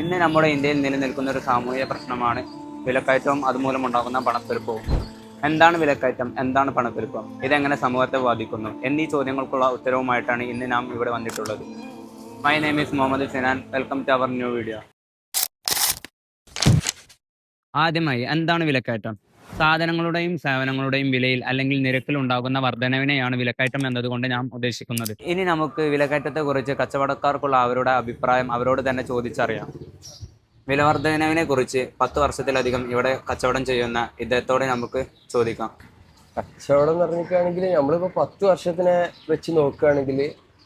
ഇന്ന് നമ്മുടെ ഇന്ത്യയിൽ നിലനിൽക്കുന്ന ഒരു സാമൂഹിക പ്രശ്നമാണ് വിലക്കയറ്റവും അതുമൂലം ഉണ്ടാകുന്ന പണപ്പെരുപ്പവും. എന്താണ് വിലക്കയറ്റം, എന്താണ് പണപ്പെരുപ്പം, ഇതെങ്ങനെ സമൂഹത്തെ ബാധിക്കുന്നു എന്നീ ചോദ്യങ്ങൾക്കുള്ള ഉത്തരവുമായിട്ടാണ് ഇന്ന് നാം ഇവിടെ വന്നിട്ടുള്ളത്. My name is Muhammad Sinan. Welcome to our new video. ആദ്യമായി എന്താണ് വിലക്കയറ്റം? സാധനങ്ങളുടെയും സേവനങ്ങളുടെയും വിലയിൽ അല്ലെങ്കിൽ നിരക്കിൽ ഉണ്ടാകുന്ന വർധനവിനെയാണ് വിലക്കയറ്റം എന്നതുകൊണ്ട് നാം ഉദ്ദേശിക്കുന്നത്. ഇനി നമുക്ക് വിലക്കയറ്റത്തെക്കുറിച്ച് കച്ചവടക്കാർക്കുള്ള അവരുടെ അഭിപ്രായം അവരോട് തന്നെ ചോദിച്ചറിയാം. വിലവർധനവിനെ കുറിച്ച് 10 വർഷത്തിലധികം ഇവിടെ കച്ചവടം ചെയ്യുന്ന ഇദ്ദേഹത്തോടെ നമുക്ക് ചോദിക്കാം. കച്ചവടം എന്ന് പറഞ്ഞിരിക്കുകയാണെങ്കിൽ നമ്മളിപ്പോൾ 10 വർഷത്തിനെ വെച്ച് നോക്കുകയാണെങ്കിൽ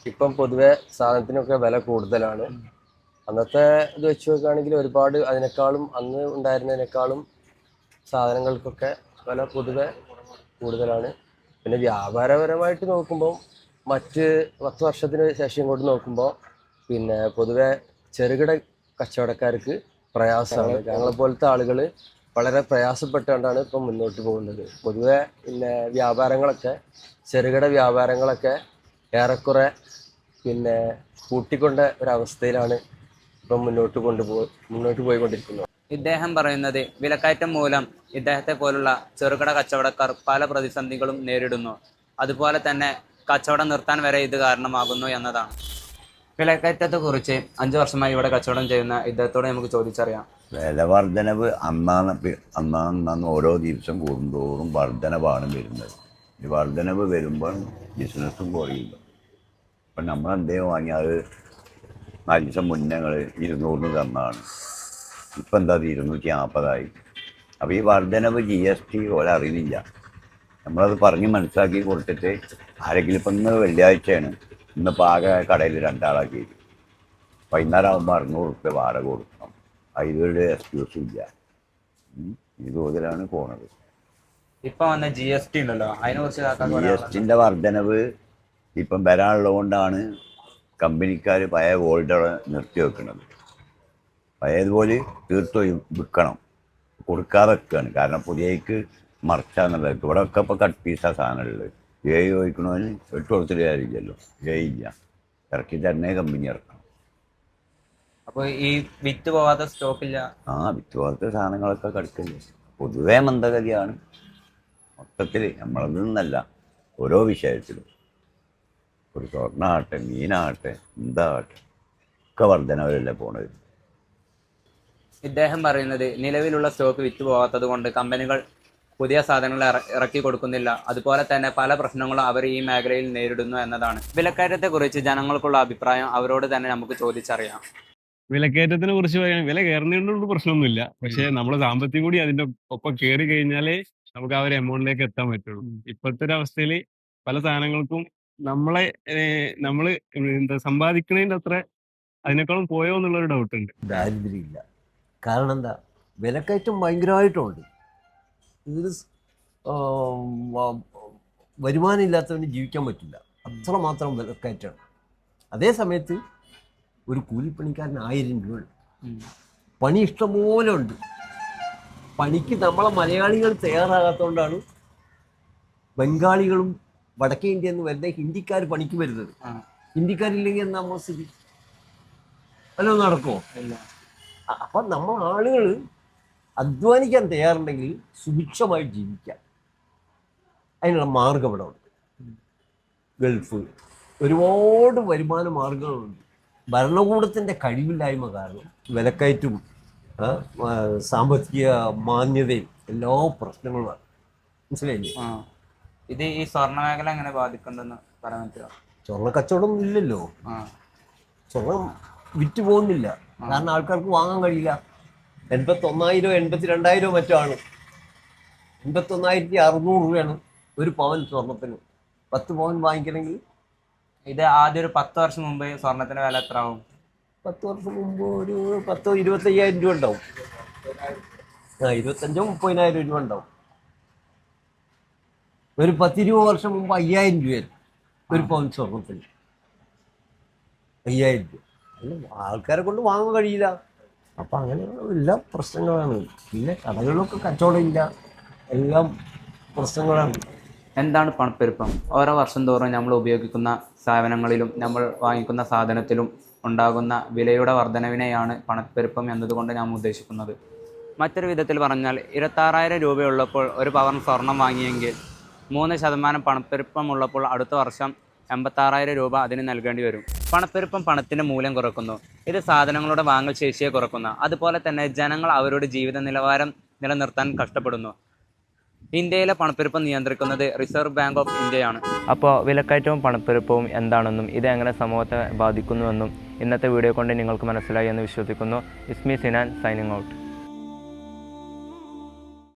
ഇപ്പം പൊതുവെ സാധനത്തിനൊക്കെ വില കൂടുതലാണ്. അന്നത്തെ ഇത് വെച്ച് നോക്കുകയാണെങ്കിൽ ഒരുപാട് അതിനേക്കാളും അന്ന് ഉണ്ടായിരുന്നതിനേക്കാളും സാധനങ്ങൾക്കൊക്കെ വില പൊതുവെ കൂടുതലാണ്. പിന്നെ വ്യാപാരപരമായിട്ട് നോക്കുമ്പോൾ മറ്റ് 10 വർഷത്തിന് ശേഷം ഇങ്ങോട്ട് നോക്കുമ്പോൾ പിന്നെ പൊതുവെ ചെറുകിട കച്ചവടക്കാർക്ക് പ്രയാസമാണ്. ഞങ്ങളെ പോലത്തെ ആളുകൾ വളരെ പ്രയാസപ്പെട്ടുകൊണ്ടാണ് ഇപ്പം മുന്നോട്ട് പോകുന്നത്. പൊതുവെ പിന്നെ വ്യാപാരങ്ങളൊക്കെ ചെറുകിട വ്യാപാരങ്ങളൊക്കെ ഏറെക്കുറെ പിന്നെ കൂട്ടിക്കൊണ്ട ഒരവസ്ഥയിലാണ് ഇപ്പം മുന്നോട്ട് പോയിക്കൊണ്ടിരിക്കുന്നത്. ഇദ്ദേഹം പറയുന്നത് വിലക്കയറ്റം മൂലം ഇദ്ദേഹത്തെ പോലുള്ള ചെറുകിട കച്ചവടക്കാർ പല പ്രതിസന്ധികളും നേരിടുന്നു, അതുപോലെ തന്നെ കച്ചവടം നിർത്താൻ വരെ ഇത് കാരണമാകുന്നു എന്നതാണ്. വിലക്കയറ്റത്തെക്കുറിച്ച് 5 വർഷമായി ഇവിടെ കച്ചവടം ചെയ്യുന്ന ഇദ്ദേഹത്തോട് നമുക്ക് ചോദിച്ചറിയാം. വില വർധനവ് അന്നാന്ന് ഓരോ ദിവസം കൂടുന്തോറും വർധനവാണ് വരുന്നത്. ഈ വർധനവ് വരുമ്പോൾ ബിസിനസ്സും കുറയുന്നു. ഇപ്പം നമ്മൾ എന്തെങ്കിലും വാങ്ങിയാൽ 4 ദിവസം മുന്നേ 200 തന്നാണ്, ഇപ്പം എന്താ 240 അപ്പോൾ ഈ വർധനവ് GST പോലെ അറിയുന്നില്ല. നമ്മളത് പറഞ്ഞ് മനസ്സിലാക്കി കൊടുത്തിട്ട് ആരെങ്കിലും ഇപ്പം ഇന്ന് വെള്ളിയാഴ്ചയാണ്, ഇന്നിപ്പോൾ ആകെ കടയിൽ 2 ആളാക്കി വൈകുന്നേരം ആകുമ്പോൾ 600 റുപ്യ വാടക കൊടുക്കണം. അതിലൊരു എക്സ്ക്യൂസും ഇല്ല. ഈ തോതിലാണ് പോണത്. ഇപ്പൊ വന്ന GST ഉണ്ടല്ലോ, അതിനെ കുറിച്ച് GSTൻ്റെ വർധനവ് ഇപ്പം വരാനുള്ളതുകൊണ്ടാണ് കമ്പനിക്കാർ പഴയ ഓൾഡർ നിർത്തി വെക്കുന്നത്. പഴയതുപോലെ തീർത്തും വിൽക്കണം, കൊടുക്കാതെ വെക്കുകയാണ്. കാരണം പുതിയക്ക് മറിച്ചാന്നുള്ളത് ഇവിടെ ഒക്കെ ഇപ്പോൾ കട്ട് പീസാ സാധനമുള്ളത്. ചോദിക്കണതിന് 8 കൊടുത്തിട്ട് കാര്യമില്ലല്ലോ, ഇല്ല, ഇറക്കി തന്നെ കമ്പനി ഇറക്കണം. അപ്പോൾ ഈ വിറ്റ് പോവാത്ത സ്റ്റോക്കില്ല. വിറ്റ് പോകാത്ത സാധനങ്ങളൊക്കെ കടുക്കില്ല. പൊതുവേ മന്ദഗതിയാണ് മൊത്തത്തിൽ. നമ്മളതിൽ നിന്നല്ല, ഓരോ വിഷയത്തിലും. ഒരു സ്വർണ്ണമാകട്ടെ, മീനാകട്ടെ, എന്താകട്ടെ ഒക്കെ വർധനവരല്ലേ പോണത്. ഇദ്ദേഹം പറയുന്നത് നിലവിലുള്ള സ്റ്റോക്ക് വിറ്റ് പോകാത്തത് കൊണ്ട് കമ്പനികൾ പുതിയ സാധനങ്ങൾ ഇറക്കി കൊടുക്കുന്നില്ല, അതുപോലെ തന്നെ പല പ്രശ്നങ്ങളും അവർ ഈ മേഖലയിൽ നേരിടുന്നു എന്നതാണ്. വിലക്കയറ്റത്തെക്കുറിച്ച് ജനങ്ങൾക്കുള്ള അഭിപ്രായം അവരോട് തന്നെ നമുക്ക് ചോദിച്ചറിയാം. വിലക്കയറ്റത്തിനെ കുറിച്ച് പറയാൻ, വില കയറുന്നതുകൊണ്ട് പ്രശ്നമൊന്നുമില്ല. പക്ഷെ നമ്മളെ സാമ്പത്തികം കൂടി അതിന്റെ ഒപ്പം കയറി കഴിഞ്ഞാലേ നമുക്ക് ആ ഒരു എമൗണ്ടിലേക്ക് എത്താൻ പറ്റുള്ളൂ. ഇപ്പോഴത്തെ ഒരു അവസ്ഥയിൽ പല സാധനങ്ങൾക്കും നമ്മളെ നമ്മള് എന്താ സമ്പാദിക്കുന്നതിന്റെ അത്ര അതിനേക്കാളും പോയോ എന്നുള്ളൊരു ഡൗട്ട് ഉണ്ട്. ദാരിദ്ര്യമില്ല. കാരണം എന്താ, വിലക്കയറ്റം ഭയങ്കരമായിട്ടുണ്ട്. ഇതിൽ വരുമാനം ഇല്ലാത്തവന് ജീവിക്കാൻ പറ്റില്ല, അത്രമാത്രം വിലക്കയറ്റമാണ്. അതേ സമയത്ത് ഒരു കൂലിപ്പണിക്കാരന് 1000 രൂപ പണി ഇഷ്ടംപോലെ ഉണ്ട്. പണിക്ക് നമ്മളെ മലയാളികൾ തയ്യാറാകാത്തതുകൊണ്ടാണ് ബംഗാളികളും വടക്കേ ഇന്ത്യയിൽ നിന്ന് വരുന്ന ഹിന്ദിക്കാർ പണിക്ക് വരുന്നത്. ഹിന്ദിക്കാരില്ലെങ്കിൽ എന്താ സ്ഥിതി? വല്ലതും നടക്കുമോ? അപ്പം നമ്മൾ ആളുകൾ അധ്വാനിക്കാൻ തയ്യാറുണ്ടെങ്കിൽ സുഭിക്ഷമായി ജീവിക്കാം. അതിനുള്ള മാർഗം ഇവിടെ ഉണ്ട്. ഗൾഫ് ഒരുപാട് വരുമാന മാർഗങ്ങളുണ്ട്. ഭരണകൂടത്തിൻ്റെ കഴിവില്ലായ്മ കാരണം വിലക്കയറ്റും സാമ്പത്തിക മാന്യതയും എല്ലാ പ്രശ്നങ്ങളുമാണ്. മനസ്സിലായില്ലേ? ഇത് ഈ സ്വർണ്ണ മേഖല എങ്ങനെ ബാധിക്കുന്നുണ്ടെന്ന് പറയാൻ പറ്റുമോ? സ്വർണ്ണ കച്ചവടം ഇല്ലല്ലോ. സ്വർണം വിറ്റ് പോകുന്നില്ല, കാരണം ആൾക്കാർക്ക് വാങ്ങാൻ കഴിയില്ല. 81,000 82,000 മറ്റോ ആണ്. 81,600 രൂപയാണ് ഒരു പവൻ സ്വർണത്തിന്. 10 പവൻ വാങ്ങിക്കണമെങ്കിൽ. ഇത് ആദ്യം ഒരു 10 വർഷം മുമ്പ് സ്വർണത്തിന്റെ വില എത്ര ആവും? 10 വർഷം മുമ്പ് ഒരു 25,000 രൂപ ഉണ്ടാവും. 25,000-30,000 രൂപ ഉണ്ടാവും. ഒരു 10-20 വർഷം മുമ്പ് 5,000 രൂപയായിരുന്നു ഒരു പവൻ സ്വർണത്തിന്. 5,000 രൂപ. ആൾക്കാരെ കൊണ്ട് വാങ്ങാൻ കഴിയില്ല. അപ്പം അങ്ങനെയുള്ള എല്ലാ പ്രശ്നങ്ങളാണ്. പിന്നെ കടകളിലൊക്കെ കച്ചവടമില്ല, എല്ലാം പ്രശ്നങ്ങളാണ്. എന്താണ് പണപ്പെരുപ്പം? ഓരോ വർഷം തോറും നമ്മൾ ഉപയോഗിക്കുന്ന സാധനങ്ങളിലും നമ്മൾ വാങ്ങിക്കുന്ന സാധനത്തിലും ഉണ്ടാകുന്ന വിലയുടെ വർധനവിനെയാണ് പണപ്പെരുപ്പം എന്നതുകൊണ്ട് ഞാൻ ഉദ്ദേശിക്കുന്നത്. മറ്റൊരു വിധത്തിൽ പറഞ്ഞാൽ 26,000 രൂപയുള്ളപ്പോൾ ഒരു പവൻ സ്വർണം വാങ്ങിയെങ്കിൽ 3% പണപ്പെരുപ്പമുള്ളപ്പോൾ അടുത്ത വർഷം 86,000 രൂപ അതിന് നൽകേണ്ടി വരും. പണപ്പെരുപ്പം പണത്തിൻ്റെ മൂല്യം കുറക്കുന്നു. ഇത് സാധനങ്ങളുടെ വാങ്ങൽ ശേഷിയെ കുറക്കുന്നു. അതുപോലെ തന്നെ ജനങ്ങൾ അവരുടെ ജീവിത നിലവാരം നിലനിർത്താൻ കഷ്ടപ്പെടുന്നു. ഇന്ത്യയിലെ പണപ്പെരുപ്പം നിയന്ത്രിക്കുന്നത് റിസർവ് ബാങ്ക് ഓഫ് ഇന്ത്യയാണ്. അപ്പോൾ വിലക്കയറ്റവും പണപ്പെരുപ്പവും എന്താണെന്നും ഇത് എങ്ങനെ സമൂഹത്തെ ബാധിക്കുന്നുവെന്നും ഇന്നത്തെ വീഡിയോ കൊണ്ട് നിങ്ങൾക്ക് മനസ്സിലായി എന്ന് വിശ്വസിക്കുന്നു. ഇസ്മി സിനാൻ സൈനിങ് ഔട്ട്.